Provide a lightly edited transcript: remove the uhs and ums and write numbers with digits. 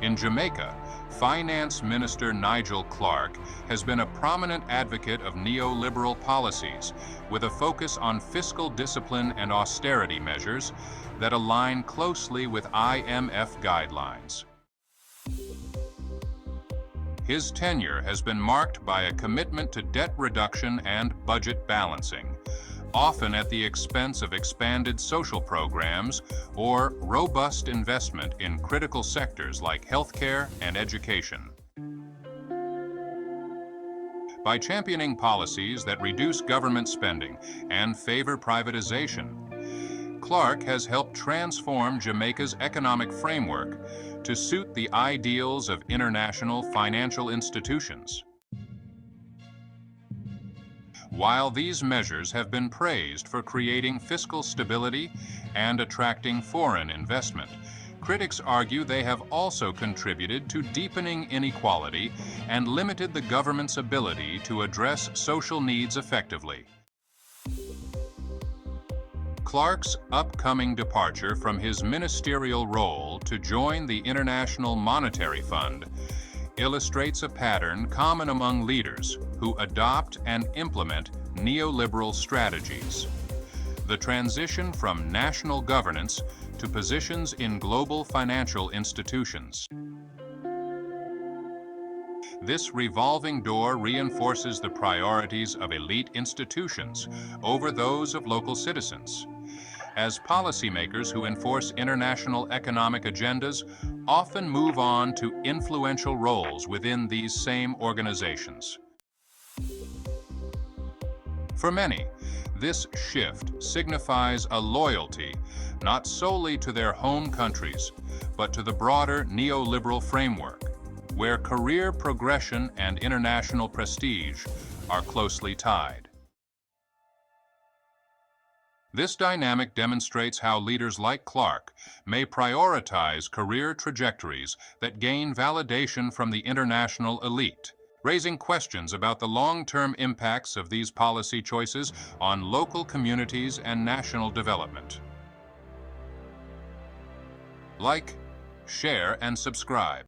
In Jamaica, Finance Minister Nigel Clarke has been a prominent advocate of neoliberal policies with a focus on fiscal discipline and austerity measures that align closely with IMF guidelines. His tenure has been marked by a commitment to debt reduction and budget balancing, often at the expense of expanded social programs or robust investment in critical sectors like healthcare and education. By championing policies that reduce government spending and favor privatization, Clarke has helped transform Jamaica's economic framework to suit the ideals of international financial institutions. While these measures have been praised for creating fiscal stability and attracting foreign investment, critics argue they have also contributed to deepening inequality and limited the government's ability to address social needs effectively. Clarke's upcoming departure from his ministerial role to join the International Monetary Fund illustrates a pattern common among leaders who adopt and implement neoliberal strategies. The transition from national governance to positions in global financial institutions. This revolving door reinforces the priorities of elite institutions over those of local citizens, as policymakers who enforce international economic agendas often move on to influential roles within these same organizations. For many, this shift signifies a loyalty not solely to their home countries, but to the broader neoliberal framework, where career progression and international prestige are closely tied. This dynamic demonstrates how leaders like Clarke may prioritize career trajectories that gain validation from the international elite, raising questions about the long-term impacts of these policy choices on local communities and national development. Like, share, and subscribe.